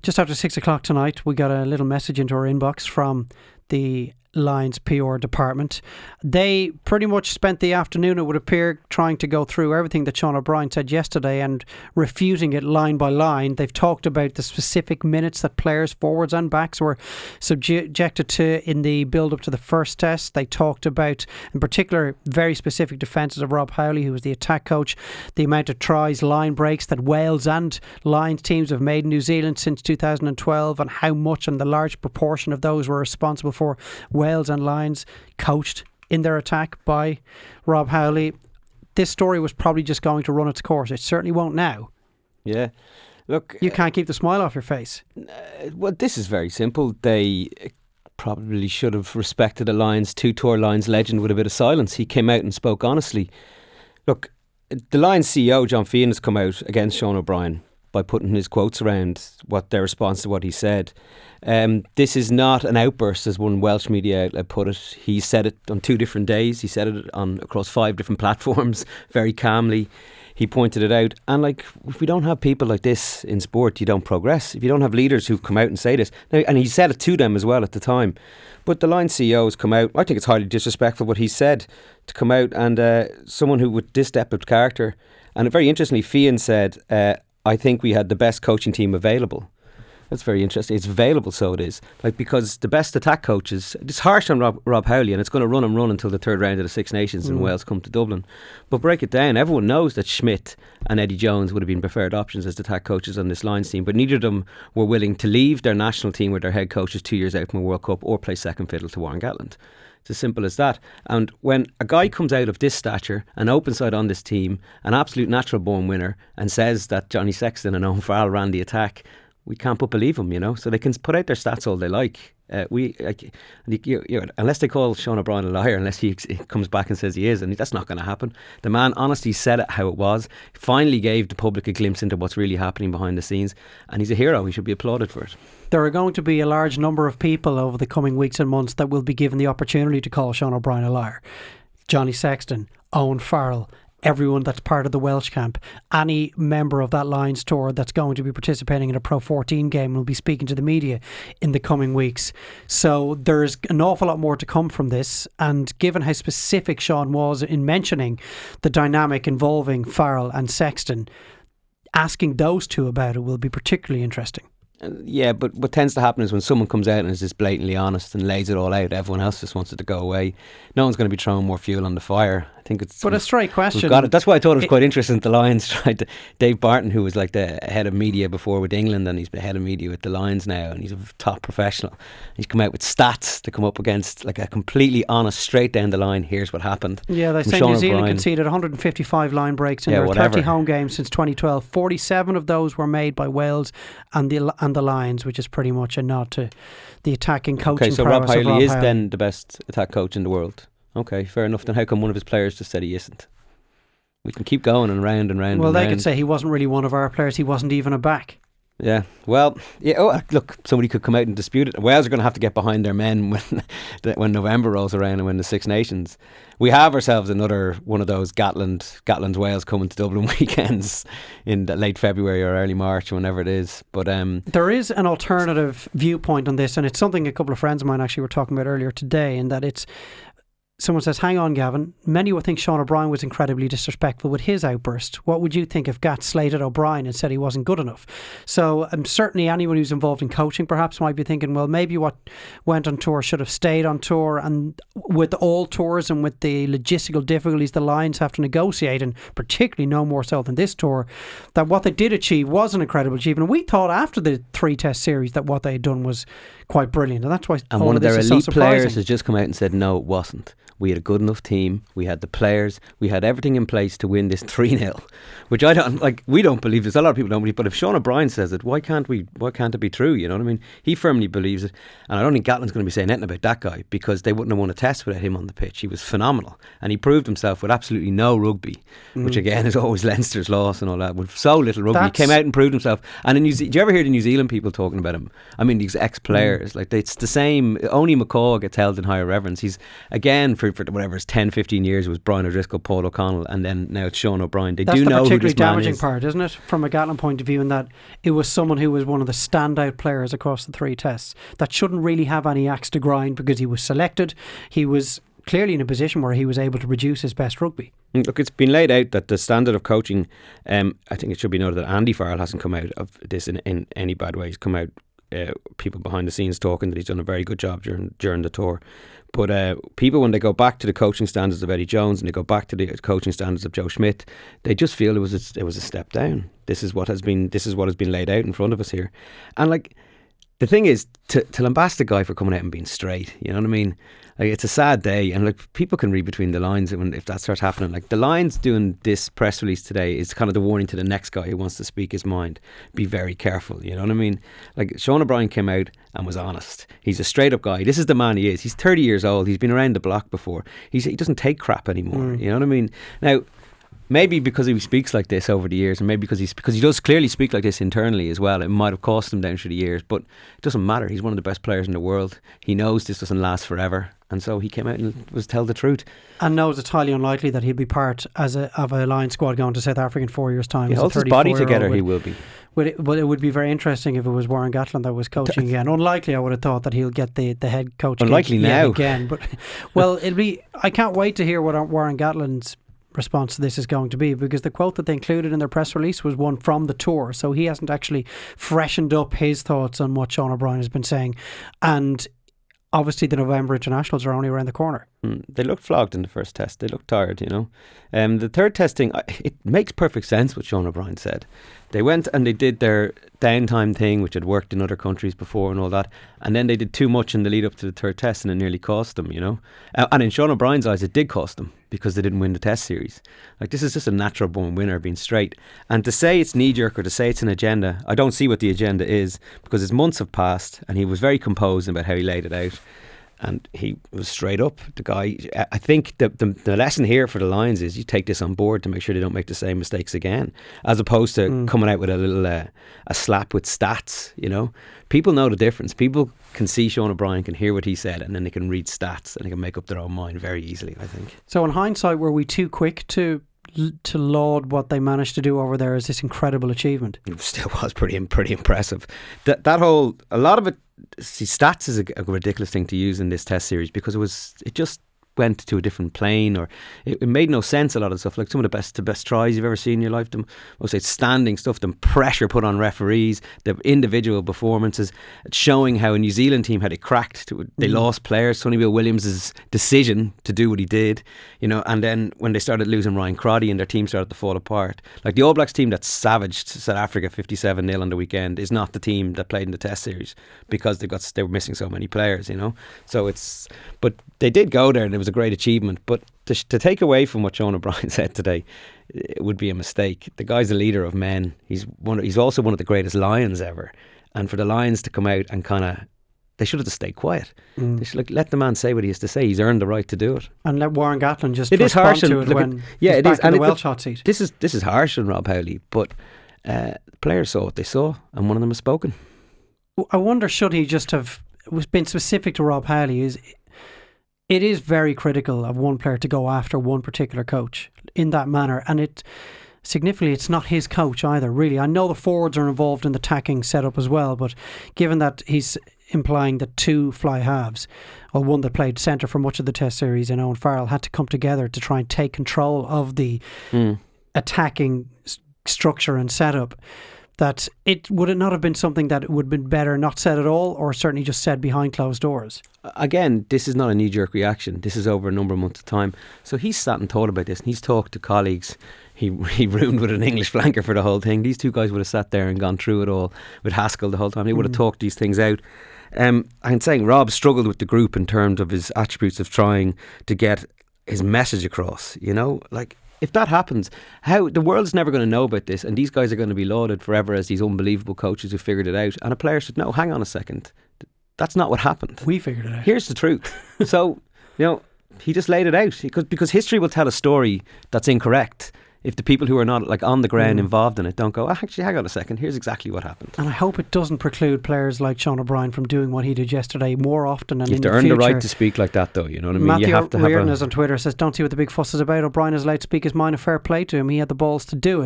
Just after 6 o'clock tonight, we got a little message into our inbox from the Lions PR department. They pretty much spent the afternoon, it would appear, trying to go through everything that Sean O'Brien said yesterday and refuting it line by line. They've talked about the specific minutes that players, forwards and backs, were subjected to in the build-up to the first test. They talked about, in particular, very specific defences of Rob Howley, who was the attack coach, the amount of tries, line breaks that Wales and Lions teams have made in New Zealand since 2012, and how much and the large proportion of those were responsible for Wales and Lions coached in their attack by Rob Howley. This story was probably just going to run its course. It certainly won't now. Yeah. Look, you can't keep the smile off your face. Well, this is very simple. They probably should have respected a Lions two-tour Lions legend with a bit of silence. He came out and spoke honestly. Look, the Lions CEO, John Feehan, has come out against Sean O'Brien by putting his quotes around what their response to what he said. This is not an outburst, as one Welsh media outlet put it. He said it on 2 different days. He said it across 5 different platforms, very calmly. He pointed it out. And if we don't have people like this in sport, you don't progress. If you don't have leaders who come out and say this. Now, and he said it to them as well at the time. But the Lions CEO has come out. I think it's highly disrespectful what he said, to come out and someone who with this depth of character. And very interestingly, Feehan said, I think we had the best coaching team available. That's very interesting. It's available, so it is. Because the best attack coaches, it's harsh on Rob Howley, and it's going to run and run until the third round of the Six Nations and Wales come to Dublin. But break it down, everyone knows that Schmidt and Eddie Jones would have been preferred options as the attack coaches on this Lions team, but neither of them were willing to leave their national team with their head coaches 2 years out from a World Cup or play second fiddle to Warren Gatland. It's as simple as that. And when a guy comes out of this stature, an open side on this team, an absolute natural born winner, and says that Johnny Sexton and Owen Farrell ran the attack, we can't but believe them, So they can put out their stats all they like. Unless they call Sean O'Brien a liar, unless he comes back and says he is, and that's not going to happen. The man honestly said it how it was. Finally gave the public a glimpse into what's really happening behind the scenes, and he's a hero. He should be applauded for it. There are going to be a large number of people over the coming weeks and months that will be given the opportunity to call Sean O'Brien a liar. Johnny Sexton, Owen Farrell, everyone that's part of the Welsh camp, any member of that Lions tour that's going to be participating in a Pro 14 game will be speaking to the media in the coming weeks. So there's an awful lot more to come from this, and given how specific Sean was in mentioning the dynamic involving Farrell and Sexton, asking those two about it will be particularly interesting. Yeah, but what tends to happen is when someone comes out and is just blatantly honest and lays it all out, everyone else just wants it to go away. No one's going to be throwing more fuel on the fire. I think it's... But a straight question. Got it. That's why I thought it was quite interesting that the Lions tried to... Dave Barton, who was like the head of media before with England, and he's the head of media with the Lions now, and he's a top professional. He's come out with stats to come up against like a completely honest, straight down the line, here's what happened. Yeah, they say New Zealand conceded 155 line breaks in their 30 home games since 2012. 47 of those were made by Wales and the Lions, which is pretty much a nod to the attacking coaching prowess of Rob Howley. Okay, so Rob Howley is then the best attack coach in the world. Okay, fair enough. Then how come one of his players just said he isn't? We can keep going and round and round. Well, they could say he wasn't really one of our players. He wasn't even a back. Yeah, well, yeah. Oh, look, somebody could come out and dispute it. Wales are going to have to get behind their men when November rolls around and when the Six Nations. We have ourselves another one of those Gatland's Wales coming to Dublin weekends in late February or early March, whenever it is. But there is an alternative viewpoint on this, and it's something a couple of friends of mine actually were talking about earlier today, in that it's... Someone says, hang on, Gavin, many would think Sean O'Brien was incredibly disrespectful with his outburst. What would you think if Gat slated O'Brien and said he wasn't good enough? So certainly anyone who's involved in coaching perhaps might be thinking, well, maybe what went on tour should have stayed on tour. And with all tours and with the logistical difficulties the Lions have to negotiate, and particularly no more so than this tour, that what they did achieve was an incredible achievement. We thought after the 3-test series that what they had done was quite brilliant, and that's why one of their elite players has just come out and said no, it wasn't. We had a good enough team, we had the players, we had everything in place to win this 3-0, which I don't like. We don't believe this. A lot of people don't believe, but if Sean O'Brien says it, why can't it be true? You know what I mean? He firmly believes it, and I don't think Gatland's going to be saying anything about that guy, because they wouldn't have won a test without him on the pitch. He was phenomenal, and he proved himself with absolutely no rugby, which again is always Leinster's loss and all that. With so little rugby, he came out and proved himself. And do you ever hear the New Zealand people talking about him? I mean, these ex-players, like it's the same. Only McCaw gets held in higher reverence. He's again, for for whatever it's 10, 15 years, it was Brian O'Driscoll, Paul O'Connell, and then now it's Sean O'Brien. They That's do the know who particularly this man damaging is. part, isn't it? From a Gatland point of view, in that it was someone who was one of the standout players across the 3 tests that shouldn't really have any axe to grind because he was selected. He was clearly in a position where he was able to produce his best rugby. Look, it's been laid out that the standard of coaching, I think it should be noted that Andy Farrell hasn't come out of this in any bad way. He's come out, people behind the scenes talking that he's done a very good job during the tour. But people, when they go back to the coaching standards of Eddie Jones and they go back to the coaching standards of Joe Schmidt, they just feel it was a step down. This is what has been laid out in front of us here. And like, the thing is, to lambast a guy for coming out and being straight, you know what I mean? Like, it's a sad day, and like, people can read between the lines if that starts happening. Like, the Lions doing this press release today is kind of the warning to the next guy who wants to speak his mind. Be very careful, you know what I mean? Like, Sean O'Brien came out and was honest. He's a straight up guy. This is the man he is. He's 30 years old. He's been around the block before. He doesn't take crap anymore. You know what I mean? Now, maybe because he speaks like this over the years, and maybe because he does clearly speak like this internally as well, it might have cost him down through the years, but it doesn't matter. He's one of the best players in the world. He knows this doesn't last forever, and so he came out and was tell the truth. And knows it's highly unlikely that he'll be part of a Lions squad going to South Africa in 4 years' time. He holds his body together, he will be. But it would be very interesting if it was Warren Gatland that was coaching again. Unlikely, I would have thought, that he'll get the head coach. Unlikely now again. But well, it'll be. I can't wait to hear what Warren Gatland's response to this is going to be, because the quote that they included in their press release was one from the tour, so he hasn't actually freshened up his thoughts on what Sean O'Brien has been saying. And obviously the November internationals are only around the corner. They looked flogged in the first test. They looked tired, you know. The third testing, it makes perfect sense what Sean O'Brien said. They went and they did their downtime thing, which had worked in other countries before and all that, and then they did too much in the lead up to the third test, and it nearly cost them, you know. And in Sean O'Brien's eyes, it did cost them, because they didn't win the test series. Like, this is just a natural born winner being straight. And to say it's knee-jerk or to say it's an agenda, I don't see what the agenda is, because his months have passed and he was very composed about how he laid it out. And he was straight up. The guy, I think the lesson here for the Lions is you take this on board to make sure they don't make the same mistakes again, as opposed to coming out with a little a slap with stats. You know, people know the difference. People can see Sean O'Brien, can hear what he said, and then they can read stats and they can make up their own mind very easily, I think. So in hindsight, were we too quick to laud what they managed to do over there as this incredible achievement? It still was pretty impressive. That whole, a lot of it. See, stats is a ridiculous thing to use in this test series, because it just went to a different plane, or it made no sense. A lot of stuff, like some of the best tries you've ever seen in your life, them most outstanding stuff, the pressure put on referees, the individual performances, showing how a New Zealand team had it cracked. They lost players. Sonny Bill Williams' decision to do what he did, you know, and then when they started losing Ryan Crotty and their team started to fall apart, like the All Blacks team that savaged South Africa 57-0 on the weekend is not the team that played in the test series, because they were missing so many players, you know. So but they did go there, and it was a great achievement. But to take away from what Sean O'Brien said today, it would be a mistake. The guy's a leader of men. He's also one of the greatest Lions ever. And for the Lions to come out and they should have just stayed quiet. They should let the man say what he has to say. He's earned the right to do it. And let Warren Gatland just it is harsh to it when it back is, in and the Welsh hot seat. This is harsh on Rob Howley, but players saw what they saw, and one of them has spoken. I wonder, should he just have been specific to Rob Howley? It is very critical of one player to go after one particular coach in that manner, and significantly, it's not his coach either, really. I know the forwards are involved in the attacking setup as well, but given that he's implying that two fly halves, or one that played centre for much of the test series, and Owen Farrell had to come together to try and take control of the attacking structure and setup, that would it not have been something that would have been better not said at all, or certainly just said behind closed doors? Again, this is not a knee-jerk reaction. This is over a number of months of time. So he's sat and thought about this, and he's talked to colleagues. He roomed with an English flanker for the whole thing. These two guys would have sat there and gone through it all with Haskell the whole time. They would have talked these things out. I'm saying Rob struggled with the group in terms of his attributes of trying to get his message across, you know, like, if that happens, how the world's never going to know about this, and these guys are going to be lauded forever as these unbelievable coaches who figured it out, and a player should know, hang on a second, that's not what happened. We figured it out. Here's the truth. So, you know, he just laid it out, because history will tell a story that's incorrect. if the people who are not like on the ground involved in it don't go, actually, hang on a second, here's exactly what happened. And I hope it doesn't preclude players like Sean O'Brien from doing what he did yesterday more often and you have to earn the right to speak like that, though. You know what I mean? Matthew You have to Reardon is on Twitter, says, don't see what the big fuss is about. O'Brien is allowed to speak his mind, and fair play to him. He had the balls to do it.